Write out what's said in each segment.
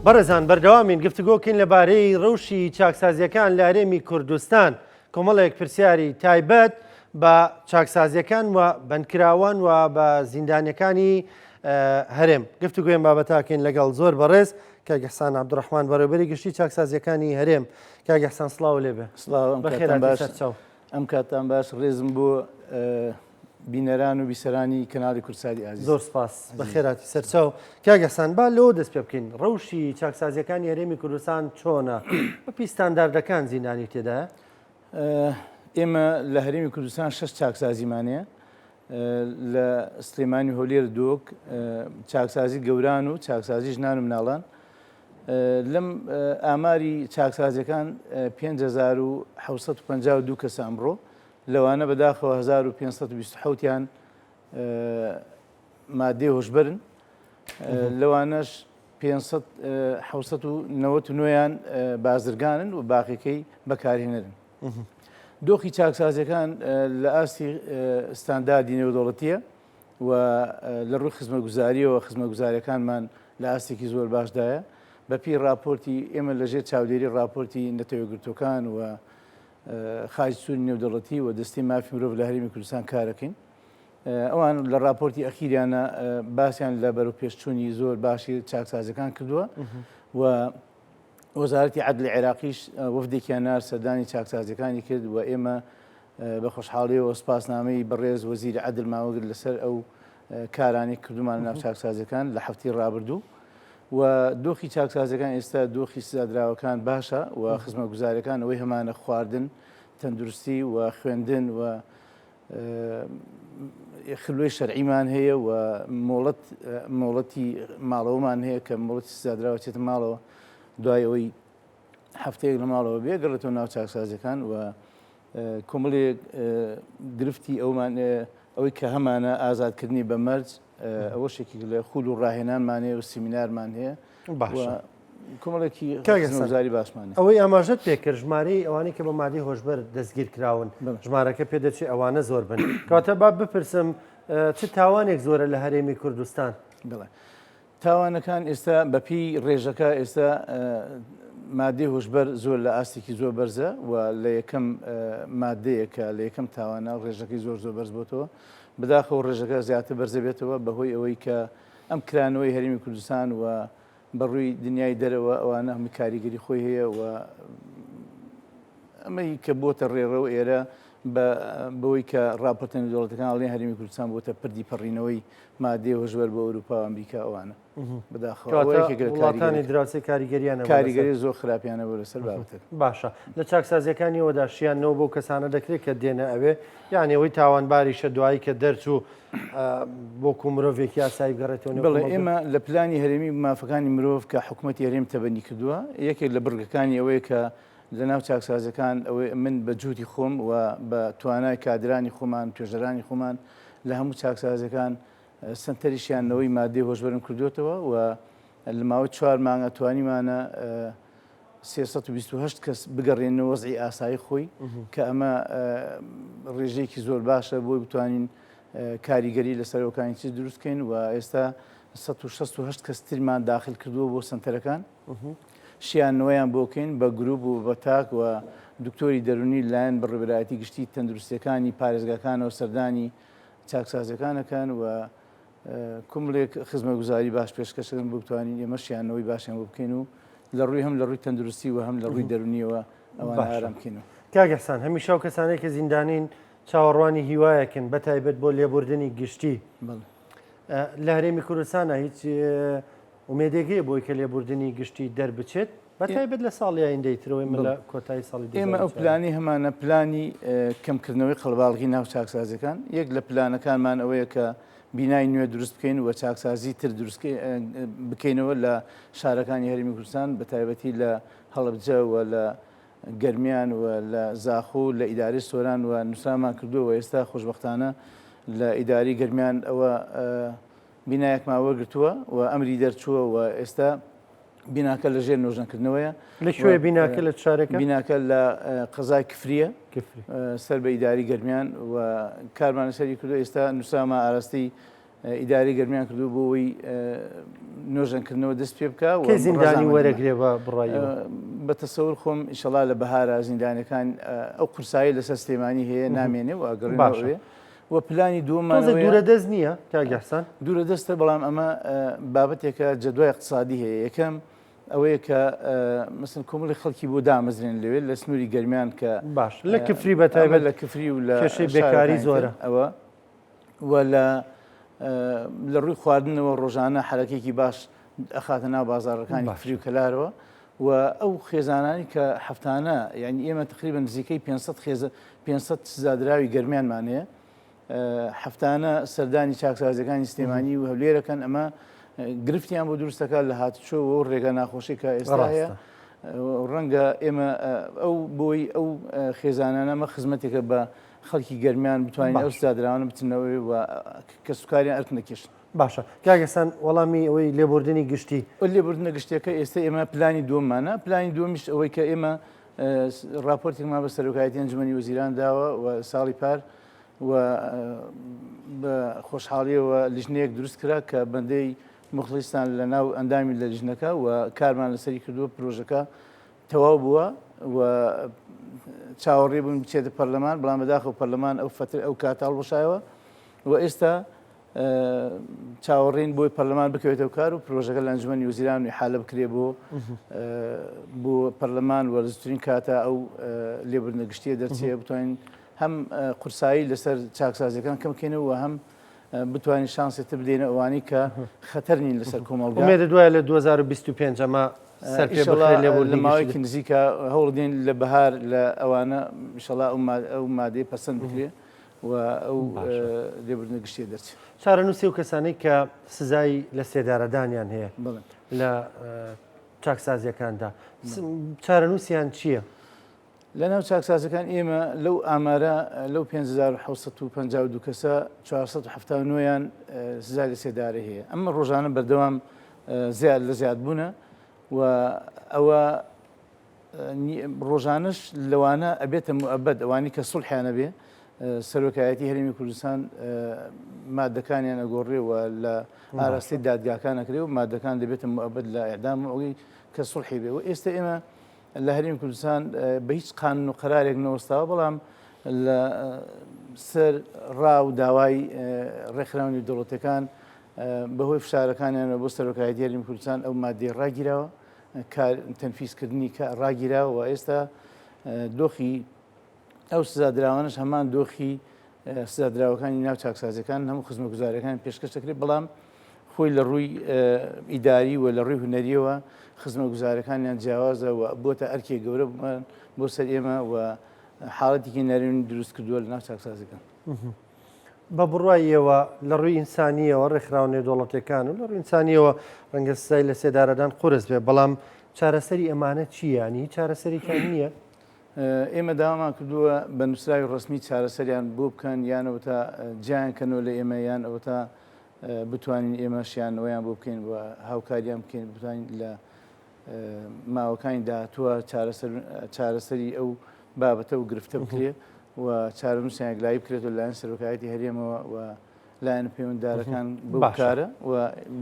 بەڕێزان بەردەوامین گفتوگۆکەین لەبارەی ڕەوشی چاکسازیەکان لە هەرێمی کوردستان. کۆمەڵێک پرسیاری تایبەت بە چاکسازیەکان و بەندکراوان و بە زیندانیەکانی هەرێم گفتوگوێن بابەتاکەین لەگەڵ زۆر بەڕێز کاک ئیحسان عەبدوڕەحمان بەڕێوەبەری گشتی چاکسازیەکانی هەرێم. کاک ئیحسان سڵاو لێبێ. ئەم کاتان باش ڕێزم بۆ بینەران و بیسەرانی کەناڵی کورسانی ئازیز. زۆر سپاس بەخێراتی سەرچاو. کاک ئیحسان با لەوە دەست پێ بکەین ڕەوشی چاکسازیەکانی هەرێمی کوردستان چۆنە بە پیسستانداردەکان زیندانی تێدایە؟ ئێمە لە هەرێمی کوردستان 6 چاکسازیمانەیە لە سلێمانی هۆلێر دۆک چاکسازی گەوران و چاکسازی ژنان و مناڵان. لەم ئاماری چاکسازیەکان 5752 کەس ئەمڕۆ لەوانە بەداخەوە 1527یان مادەی هۆشبەرن، لەوانەش 799یان بازرگانن و باقیەکەی بەکارهێنەرن. دۆخی چاکسازیەکان لە ئاستی ستانداردی نێودەوڵەتیە و لە ڕووی خزمەتگوزاریەوە خزمەتگوزاریەکانمان لە ئاستێکی زۆر باشدایە. بەپی راپۆرتی ئێمە لەژێر چاودێری راپۆرتی نەتەوەیەگرتوەکان و خاج سووری نێودەوڵەتی و دەستی مافی مرۆڤ لە هەرێمی کوردستان کارەکەین. ئەوان لە راپۆرتی ئەخیریانە باسییان لە بەروپێشچوونی زۆر باشی چاکسازەکان کردووە و وەزارەتی عەدلی عێراقیش وەفدێکیان نار سەردانی چاکسازیەکانی کرد و ئێمە بە خۆشحاڵیەوە سپاسنامەی بەڕێز وەزیری عەدل ماوەگر لەسەر ئەو کارانی کردومان ناو چاکسازیەکان لە هەفتەی ڕابردوو. و دۆخی چاکسازەکان ئێستا دۆخی سزادراوەکان باشە و خزمەتگوزاریەکان ئەوەی هەمانە خواردن، تەندروستی و خوێندن و خلوەی شەرعیمان هەیە و مۆڵەتی ماڵەوەمان هەیە کە مۆڵەتی سزادراوە چێتە ماڵەوە دوای ئەوەی هەفتەیەک لە ماڵەوە بێگەڕێتەوە ناو چاکسازیەکان و کۆمەڵێک گرفتی ئەومان ئەوەی کە هەمانە ئازادکردنی بە مەرج ئەوە شێکی لە خول و ڕاهێنانمان هەیە و سیمینارمان هەیە کۆمەڵێکی خزمەتگوزاری باشمانە. ئەوەی ئاماژەت پێکرد ژمارەی ئەوانەی کە بە مادەی هۆشبەر دەستگیر کراون ژمارەکە پێدەچێت ئەوانە زۆر بن. کەواتە با بپرسم چ تاوانێک زۆرە لە هەرێمی کوردستان؟ بڵێ تاوانەکان ئێستا بەپی ڕێژەکە ئێستا مادەی هۆشبەر زۆر لە ئاستێکی زۆر بەرزە و لە یەکەم مادەیەکە لە یەکەم تاوانە ڕێژەکەی زۆر بەرز بۆتەوە. بداخەوە ڕێژەکە زیاتر بەرزە بێتەوە بەهۆی ئەوەی کە ئەم کرانەوەی هەرێمی کوردستان و بەڕووی دنیای دەرەوە ئەوانە هەمووی کاریگەری خۆی هەیە و ئەمەی کە بۆتە ڕێڕەوە ئێرە بەوەی کە راپۆرتە نێودەوڵەتیەکان ئەڵێن هەرێمی کوردستان بۆتە پردی پەڕینەوەی مادەی هۆشبەر بۆ ئەوروپا و ئەمریکا ئەوانە وڵاتانی دراوسێ کاریگەریانە کاریگەری زۆر خراپیانە بۆ لەسەر بابەتە. باشە لە چاکسازیەکانیەوەدا شیانەوە بۆ کەسانە دەکرێت کە دێنە ئەوێ یعنی ئەوەی تاوانباریشە دوایی کە دەرچوو بۆ مرۆڤێکی ئاسایی بگەڕێتەوە. بڵێ ئێمە لە پلانی هەرێمی مافەکانی مرۆڤ کە حکوومەتی هەرێم تەبەنی کردووە یەکێک لە بڕگەکانی ئەوەیە کە لە ناو چاکسازەکان ئەوەی من بە جووتی خۆم و بە توانای کادرانی خۆمان توێژەرانی خۆمان لە هەموو چاکسازەکان سنتەریشیانەوەی مادەی هۆشبەرم کردوێتەوە و لە ماوەی 4 مانگە توانیمانە 328 کەس بگەڕێنەوە وەزعی ئاسایی خۆی کە ئەمە ڕێژەیەکی زۆر باشە بۆی بتوانین کاریگەری لەسەرەوەکانی چیز دروستکەین و ئێستا 168 کەس ترمان داخل کردووە بۆ سنتەرەکان شیانەوەیان بۆکەین بە گروپ و بە تاک و دکتۆری دەرونی لایەن بە ڕێبەرایەتی گشتی تەندروستیەکانی پارێزگاکانەوە سەردانی چاکسازەکانەکەن و کۆمەڵێک خزمەتگوزاری باش پێشکەشەکەن بۆ بتوانین ئێمە شیانەوەی باشیان بۆ بکەین و لە ڕووی هەم لە ڕووی تەندروستی و هەم لە ڕووی دەرونیەوە ئەوان ئارام بکەینەوە. کاک ئیحسان هەمیشە و کەسانێک کە زیندانین چاوەڕوانی هیوایەکن بە تایبەت بۆ لێبوردنی گشتی لە هەرێمی کوردستانە هیچ ومێدێگەیە بۆی کە لێبوردنی گشتی دەربچێت بەتایبەت لە ساڵی ئایندەیترەوەی لە کۆتایی ساڵی ئێمە ئەو پلانی هەمانە پلانی کەمکردنەوەی قەڵباڵغی ناو چاکسازەکان یەک لە پلانەکانمان ئەوەیە کە بینای نوێ دروست بکەین و چاکسازی تر دروست بکەینەوە لە شارەکانی هەرێمی کوردستان بە تایبەتی لە هەڵەبجە و لە گەرمیان و لە زاخۆ لە ئیداری سۆران و نووسرامان کردووە ئێستا خۆشبەختانە لە ئیداری گەرمیان ئەوە بینایەکمان وەرگرتووە و ئەمری دەرچووە و ئێستا بیناکە لە ژێر نۆژنکردنەوەیە. لەکوێ بیناکە لە شارەکە؟ بیناکە لە قەزای کفریە سەر بە ئیداری گەرمیان و کارمانە سەری کردو ئێستا نووسرامان ئاراستی ئیداری گەرمیان کردو بۆەوەی نوێژەنکردنەوە دەست پێ بکە کەی زیندانی وەرەگرێ بە بڕایەوە بە تەسەور خۆم ئینشەڵا لە بەهارە زیندانەکان ئەو قورسایی لەسەر سلێمانی هەیە نامێنێ و ئەگەڕێنەوە و پلانی دووەمان دوورە دەست نییە کاگەحسان دوورە دەستە بەڵام ئەمە بابەتێکە جەدوای اقتصادی هەیە یەکەم ئەوەیە کە مثل کۆمەڵی خەڵکی بۆ دامەزرێن لەوێ لە سنووری گەرمیان کە باش لە کفری بەتایبەت لە کفری و لە کێشەی بێکاری زۆرە ئەوە و لە ڕووی خواردنەوە ڕۆژانە حرەکێکی باش ئەخاتە ناو بازاڕەکانی کفری و کەلارەوە و ئەو خێزانانی کە هەفتانە یعنی ئێمە تقریبا نزیکەی 500 سزادراوی گەرمیانمان هەیە هەفتانە سەردانی چاکسازەکانی سلێمانی و هەولێرەکەن ئەمە گرفتیان بۆ دروستەکە لە هاتوچۆ و ڕێگە ناخۆشی کە ئێستا هەیە ڕەنگە ئێمە ئەو بۆی ئەو خێزانانەمە خزمەتێکە بە خەڵکی گەرمیان بتوانین ئەو سزادراوانە بچنەوەی و کە سوکاریان ئەرک نەکێشن. باشە کاگەسان وەڵامی ئەوەی لێبوردنی گشتی لێبوردنە گشتەکە ئێستا ئێمە پلانی دووەمانە پلانی دووەمیش ئەوەی کە ئێمە راپۆرتێکمان بە سەرۆکایەتی ئەنجومەنی وەزیران داوە و ساڵی پار و بە خۆشحاڵیەوە لیژنەیەک دروست کرا کە بەندەی مخلیستان لە ناو ئەندامی لە لیژنەکە و کارمان لەسەری کردووە پرۆژەکە تەواو بووە و چاوەڕێ بوون بچێتە پەرلەمان بەڵام بەداخەوە پەرلەمان ئەو کاتاڵ بۆشایەوە و ئێستا چاوەڕێن بۆی پەرلەمان بکەوێتەوە کار و پرۆژەکە لە ئەنجومەنی وەزیران حالە بکرێ بۆ پەرلەمان وەرزترین کاتە ئەو لێبوردنە گشتیە دەرچێ بتوانین هەم قورسایی لەسەر چاکسازیەکان کەم بکەینەوە و هەم بتوانین شانسێتە بدەینە ئەوانەی کە خەتەر نین لەسەر کۆمەڵگا. ئومێدە دوایە لە 2025 ئەمە لە ماوەیەکی نزیکە هەوڵدێن لە بەهار لە ئەوانە ئینشەڵا ئەو مادەی پەسەند بکرێ و ئەو لێبوردنە گشتیە دەرچێت. چارەنووسی و کەسانەی کە سزای لە سێدارەدانیان هەیە لە چاکسازیەکاندا چارەنووسیان چییە؟ لە ناو چاکسازەکان ئێمە لەو ئامارە لەو 5752 کەسە 479یان سزای لە سێدارە هەیە ئەمە ڕۆژانە بەردەوام زیاد لە زیاد بوونە و ئەوە ڕۆژانش لەوانە ئەبێتە موعەبەد ئەوانی کە سوڵحیانە بێ سەرۆکایەتی هەرێمی کوردستان مادەکانیان ئەگۆڕێ و لە ئاراستی دادگاکان ئەکرێ و مادەکان دەبێتە موعەبەد لە ئێعدام ئەوەی کە سوڵحی بێ و ئێستا ئێمە لە هەرێمی کوردستان بە هیچ قانون و قەرارێک نەوەستاوە بەڵام لە سەر ڕاو داوای ڕێکخراونی دەوڵەتەکان بەهۆی فشارەکانیانە بۆ سەرۆکایەتی هەرێمی کوردستان ئەو مادەی ڕاگیراوە کار تەنفیزکردنی کە ڕاگیراوە و ئێستا دۆخی ئەو سزادراوانش هەمان دۆخی سزادراوەکانی ناو چاکسازەکان هەموو خزمەتگوزاریەکان پێشکەش دەکرێت بەڵام خۆی لە ڕووی ئیداری و لە ڕووی هونەریەوە خزمەتگوزاریەکانیان جیاوازە و بۆتە ئەرکێ گەورە بۆ سەر ئێمە و حاڵەتێکی نەرێنی دروست کردووە لە ناو چاکسازەکان. بە بڕایەوە لە ڕووی ئینسانیەوە ڕێکخراونێ دەوڵەتەکان و لە ڕووی ئینسانیەوە ڕەنگە سزای لە سێدارەدان قورس بێ بەڵام چارەسەری ئەمانە چییانی چارەسەریان نییە؟ ئێمە داوامان کردووە بە نووسراوی ڕسمی چارەسەریان بۆ بکەن یانەوە تا جیانکەنەوە لە ئێمە یان ئەوە تا بتوانین ئێمە شیانەوەیان بۆ بکەین و هاوکاریان بکەین بتوانین لە ماوەکانی داهاتووە چارەسەری ئەو بابەتە و گرفتە بکرێ و چارەنووسیان یەکلایی بکرێتەوە لایەن سەرۆکایەتی هەرێمەوە و لایەن پەیوەنددارەکان بکارە و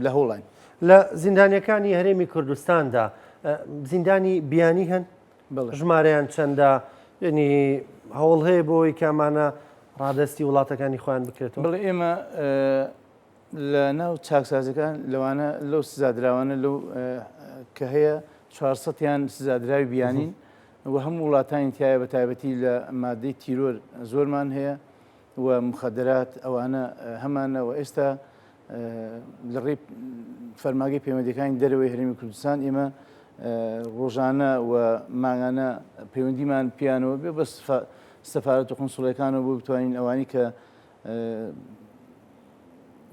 لە هەوڵین. لە زیندانیەکانی هەرێمی کوردستاندا زیندانی بیانی هەن ژمارەیان چەندە ینی هەوڵ هەیە بۆی کامانە ڕادستی وڵاتەکانی خۆیان بکرێتەوە؟ بڵێ ئێمە لە ناو چاکسازەکان لەوانە لەو سزادراوانە لەو کە هەیە 400یان سزادراوی بیانین و هەموو وڵاتانی تایە بە تایبەتی لە مادەی تیرۆر زۆرمان هەیە و مخەدەرات ئەوانە هەمانەوە ئێستا لە ڕێی فەرماگەی پەیوەندیەکانی دەرەوەی هەرێمی کوردستان ئێمە ڕۆژانە و ماگانە پەیوەندیمان پیانەوە بێ بە سەفارەت و قونسوڵەکانەوە بۆ بتوانین ئەوانی کە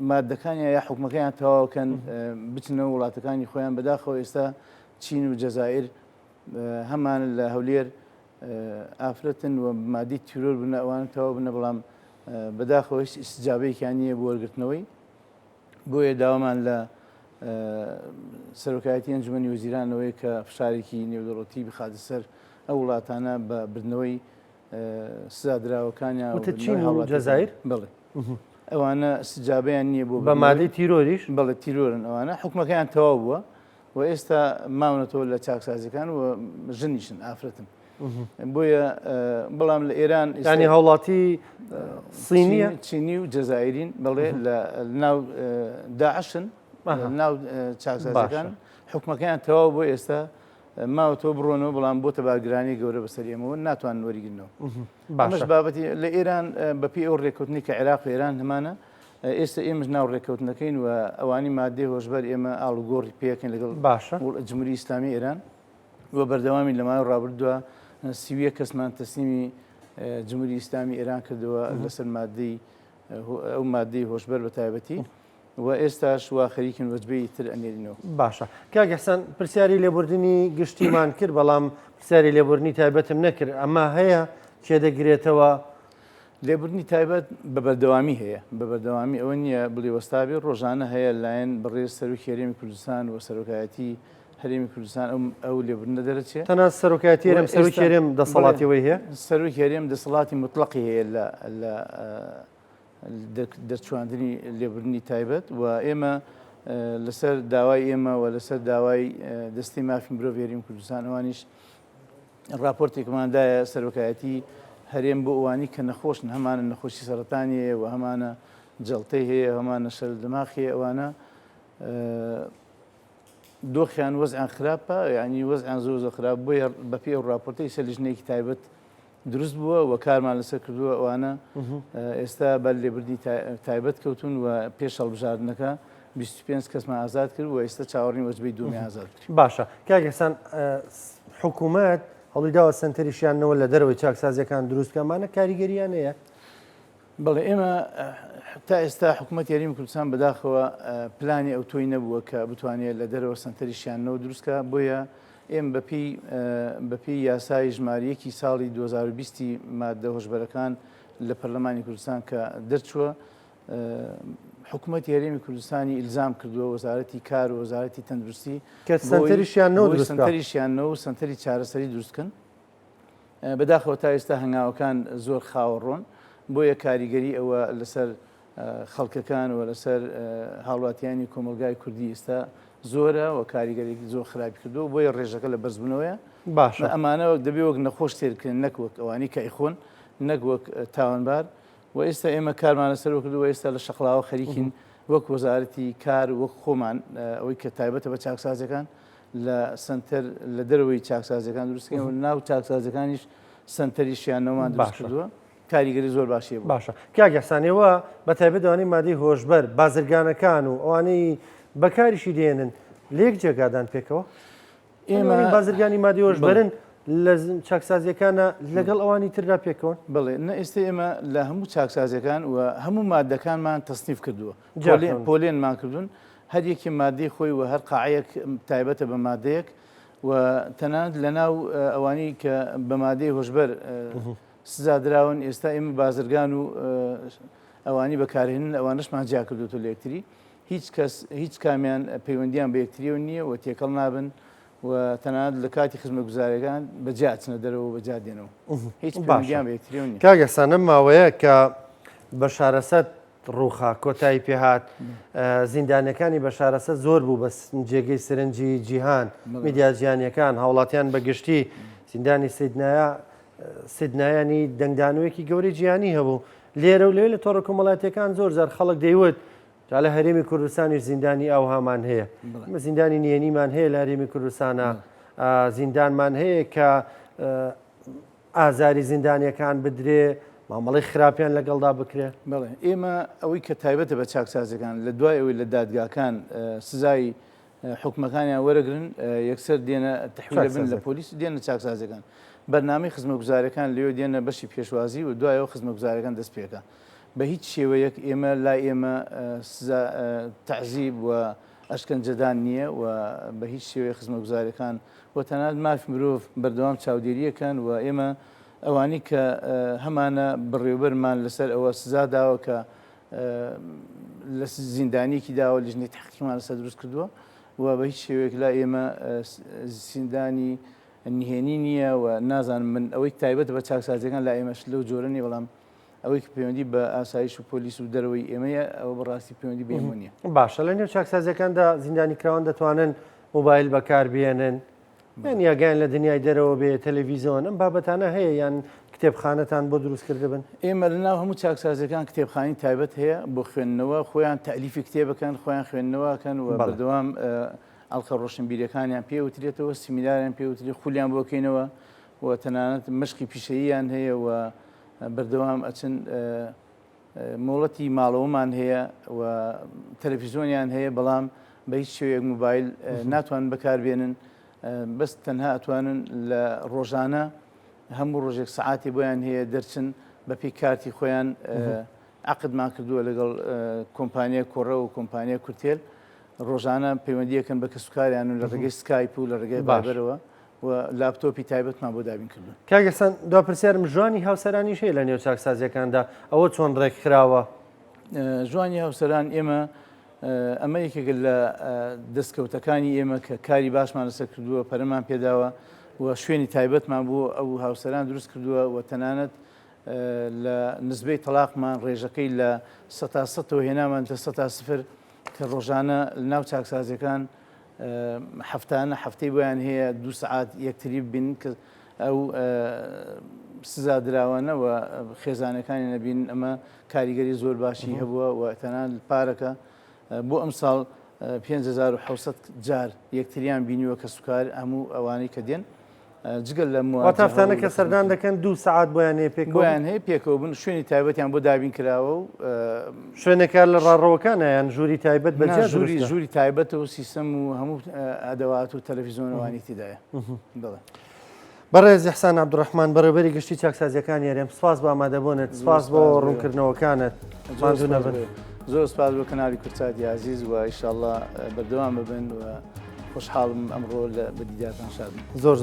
مادەکانیان یا حکومەکەیان تەواوکەن بچنەوە وڵاتەکانی خۆیان بەداخەوە ئێستا چین و جەزائیر هەمان لە هەولێر ئافرەتن و مادی تیرۆر بنە ئەوان تەواو بنە بەڵام بەداخەوە هیچ ئیسجابەیەکیان نییە بۆ وەرگرتنەوەی بۆیە داوامان لە سەرۆکایەتی ئەنجومەنی وەزیرانەوەی کە فشارێکی نێودەوڵەتی بخاتە سەر ئەو وڵاتانە بە بردنەوەی سزادراوەکانیان چین و جەزائیر بڵێ ئەوانە سجابیان نییە بۆ بە مادەی تیرۆریش بەڵێ تیرۆرن ئەوانە حکومەکەیان تەواو بووە و ئێستا ماونەتەوە لە چاکسازەکان و ژنیشن ئافرەتن بۆیە بەڵام لە ئێران ینی هەوڵاتی سینیە چینی و جەزایرین بڵێ لە ناو داعشن ناو چاکسازەکان حکومەکەیان تەواو بۆ ئێستا ماوەتەوە بڕۆنەوە بەڵام بۆ تەبارگرانی گەورە بەسەر ئێمەوە ناتوان وەریگرنەوە ئەمەش بابەتی لە ئێران بەپی ئەو ڕێکوتنی کە عێراق و ئێران هەمانە ئێستا ئێمەش ناو ڕێکەوتنەکەین و ئەوانی مادەی هۆشبەر ئێمە ئاڵوگۆڕی پێەکەین لەگەڵ جمهوری ئیسلامی ئێران و بەردەوامی لە ماوەی ڕابردووە سیویە کەسمان تەسلیمی جمهوری ئیسلامی ئێران کردەوە لەسەر مادەی ئەو مادەی هۆشبەر بە تایبەتی و ئێستاش وا خەریکن وەجبەی تر ئەنێرینەوە. باشە کاک حەسەن پرسیاری لێبوردنی گشتیمان کرد بەڵام پرسیاری لێبوردنی تایبەتم نەکرد ئەمە هەیە چێ دەگرێتەوە لێبوردنی تایبەت بە بەردەوامی هەیە بە بەردەوامی ئەوە نییە بڵێ وەستابی ڕۆژانە هەیە لایەن بەڕێز سەرۆکی هەرێمی کوردستان و سەرۆکایەتی هەرێمی کوردستان ئەو لێبوردنە دەرەچێت تەنها سەرۆکایەتی هەرێم سەرۆکی هەرێم دەسەڵاتیەوەی هەیە سەرۆکی هەرێم دەسەڵاتی مطلقی هەیە لە دەرچواندنی لێبوردنی تایبەت و ئێمە لەسەر داوای ئێمە و لەسەر داوای دەستی مافی مرۆڤ هەرێمی کوردستان ئەوانیش راپۆرتێکماندایە سەرۆکایەتی هەرێم بۆ ئەوانی کە نەخۆشن هەمانە نەخۆشی سەرەتانی هەیە و هەمانە جەڵتەی هەیە هەمانە شەر دماغی ئەوانە دۆخیان وەزعیان خراپە ینی وەزعیان زۆر خراپ بۆیە بەپێ ئەو راپۆرتەی سەر لیژنەیەکی تایبەت دروست بووە و کارمان لەسەر کردووە ئەوانە ئێستا بە لێبوردنی تایبەت کەوتون و پێش هەڵبژاردنەکە 25 کەسمان ئازاد کرد و ئێستا چاوەڕێی وەجبەی دومی ئازاد کرد. باشە کاک حەسەن حکوومەت هەڵی داوە سنتەریشیانەوە لە دەرەوەی چاکسازیەکان دروستکەمانە کاریگەریان هەیە؟ بەڵێ ئێمە تا ئێستا حکوومەت یاریمی کوردستان بەداخەوە پلانی ئەو تۆی نەبووە کە بتوانێت لە دەرەوە سنتەریشیانەوە دروستکە بۆیە ئێمە بەپی یاسای ژمارەیەکی ساڵی 2020 مادە هۆشبەرەکان لە پەرلەمانی کوردستان کە دەرچووە حکوومەتی هەرێمی کوردستانی ئیلزام کردووە وەزارەتی کار و وەزارەتی تەندروستی کە سنتەریشیانەوە و سنتەری چارەسەری دروستکن بەداخەوە تا ئێستا هەنگاوەکان زۆر خاوەڕۆن بۆیە کاریگەری ئەوە لەسەر خەڵکەکان و لەسەر هاوڵاتیانی کۆمەلگای کوردی ئێستا زۆرە و کاریگەرێکی زۆر خراپی کردو بۆیە ڕێژەکە لە بەرزبوونەوەیە باشە ئەمانەوە دەبێ وەک نەخۆش تێرکردن نەک وەک ئەوانی کە ئیخۆن نەک وەک تاوانبار و ئێستا ئێمە کارمان لەسەرەوە کردو ئێستا لە شەقڵاوە خەریکین وەک وەزارەتی کار وەک خۆمان ئەوەی کە تایبەتە بە چاکسازەکان لە سنتەر لە دەرەوەی چاکسازەکان دروستکەین و ناو چاکسازەکانیش سنتەریشیانەوەمان دروست کردووە کاریگەری زۆر باشیە بوو. باشە کاک حەسەنەوە بە تایبەت ئەوانەی مادەی هۆشبەر بازرگانەکان و ئەوانەی بەکاریشی دێنن لێک جێگادان پێکەوە ئێمە بازرگانی مادەی هۆشبەرن لە چاکسازیەکانە لەگەڵ ئەوانی تردا پێکەوەن بڵێ نە ئێستا ئێمە لە هەموو چاکسازیەکان و هەموو مادەکانمان تەسنیف کردووە پۆلێنمان کردوون هەر یەکی مادەی خۆی و هەر قاعەیەک تایبەتە بە مادەیەک و تەنانەت لەناو ئەوانی کە بە مادەی هۆشبەر سزادراون ئێستا ئێمە بازرگان و ئەوانی بەکارهێنن ئەوانشمان جیا کردوتە لە یەکتری هیچ کامیان پەیوەندیان بە یەکتریەوە نییە و تێکەڵ نابن و تەنانەت لە کاتی خزمەتگوزاریەکان بەجیا چنە دەرەوە بەجا دێنەوە هیچ پەیوەندیان بە یەکتریەوە نییە. کاک حەسەن ماوەیە کە بە شارەسەت ڕووخا کۆتایی پێهات زیندانەکانی بە شارەسەت زۆر بوو بە جێگەی سرنجی جیهان میدیا جیهانیەکان هاوڵاتیان بەگشتی زیندانی سیدنایانی دەنگدانوەیەکی گەوری جیهانی هەبوو لێرە و لێ لە تۆڕە کۆمەڵاتیەکان زۆر زار خەڵک دەیوت جا لە هەرێمی کوردستانیش زیندانی ئەو هامان هەیە زیندانی نێنیمان هەیە لە هەرێمی کوردستانە زیندانمان هەیە کە ئازاری زیندانیەکان بدرێ مامەڵی خراپیان لەگەڵدا بکرێ. بڵێ ئێمە ئەوەی کە تایبەتە بە چاکسازەکان لە دوای ئەوەی لە دادگاکان سزای حکومەکانیان وەرەگرن یەکسەر دێنە تەحویل بن لە پۆلیس دێنە چاکسازەکان بەرنامەی خزمەتگوزاریەکان لێوە دێنە بەشی پێشوازی و دوایەوە خزمەتگوزاریەکان دەست پێەکە بە هیچ شێوەیەک ئێمە لای ئێمە تەعزیب و ئەشکەنجەدان نییە و بە هیچ شێوەیە خزمەتگوزاریەکان و تەنانەت مافی مرۆڤ بەردەوام چاودێریەکەن و ئێمە ئەوانی کە هەمانە بڕێوەبەرمان لەسەر ئەوە سزا داوە کە لە زیندانیەکی داوە لیژنەی تەحقیقمان لەسەر دروست کردووە و بە هیچ شێوەیەک لا ئێمە زیندانی نهێنی نییە و نازانم من ئەوەی تایبەت بە چاکسازیەکان لا ئێمەش لەو جۆرەنی بەڵام ئەوەی کە پەیوەندی بە ئاسایش و پۆلیس و دەرەوەی ئێمەیە ئەوە بەڕاستی پەیوەندی بە ئێمە نییە. باشە لە نێو چاکسازیەکاندا زیندانی کراوان دەتوانن مۆبایل بەکاربێنن یان یاگەیان لە دنیای دەرەوە بێ تەلەڤیزیۆن ئەم بابەتانە هەیە یان کتێبخانەتان بۆ دروستکرده بن؟ ئێمە لەناو هەموو چاکسازەکان کتێبخانی تایبەت هەیە بۆ خوێندنەوە خۆیان تەلیفی کتێبەکەن خۆیان خوێندنەوەکەن و بەردەوام ئەڵقە ڕۆشنبیرەکانیان پێوترێتەوە سیمیلاریان پێوتری خولیان بۆکەینەوە و تەنانەت مشقی پیشەییان هەیە و بەردەوام ئەچن مۆڵەتی ماڵەوەمان هەیە و تەلەڤیزیۆنیان هەیە بەڵام بە هیچ شێوەیەک موبایل ناتوانن بەکاربێنن بەس تەنها ئەتوانن لە ڕۆژانە هەموو ڕۆژێک سعاتی بۆیان هەیە دەرچن بەپی کارتی خۆیان عقدمان کردووە لەگەڵ کۆمپانیای کۆڕە و کۆمپانیای کورتێل ڕۆژانە پەیوەندیەکەن بە کەسوکاریان و لە ڕێگەی سکایپ و لە ڕێگەی بابەرەوە و لاپتۆپی تایبەتمان بۆ دابین کردوون. کاگەسان دواپرسیارم ژوانی هاوسەرانیش هەیە لە نێو چاکسازیەکاندا ئەوە چۆن ڕێکخراوە؟ ژوانی هاوسەران ئێمە ئەمە یەکێک لە دەستکەوتەکانی ئێمە کە کاری باشمان لەسەر کردووە پەرەمان پێداوە و شوێنی تایبەتمان بۆ ئەو هاوسەران دروست کردووە و تەنانەت لە نزبەی تەلاقمان ڕێژەکەی لە 100% هێنامان لە 100 کە ڕۆژانە ناو چاکسازیەکان هەفتانە هەفتەی بۆیان هەیە 2 سعات یەکتری بین کە ئەو سزا دراوانەوە خێزانەکانی نەبین ئەمە کاریگەری زۆر باشی هەبووە و تەنان پارەکە بۆ ئەم ساڵ 5700 جار یەکتریان بینیوە کە سوکار هەموو ئەوانەی کە دێن جگەل لە تافتانە کە سەردان دەکەن 2 سعات بۆیان هەیە بۆیان هەیە پێکەوە بن شوێنی تایبەتیان بۆ دابین کراوە و شوێنێکە لە ڕاڕەوەکانە یان ژووری تایبەت بەجێ ژووری تایبەتە و سیستەم و هەموو ئەدەوات و تەلەڤیزیۆنەوانی تیدایە. بەڕێز ئیحسان عەبدوڕەحمان بەڕێوەبەری گشتی چاکسازیەکان یارێم سپاس بۆ ئامادەبوونت سپاس بۆ ڕوونکردنەوەکانت ماندوو نەبن. زۆر سپاس بۆ کەناڵی کورچاتی عەزیز و ئینشاءڵڵا بەردەوام ببن و خۆشحاڵم ئەمڕۆ لە بەدیدارتان شادم. زۆر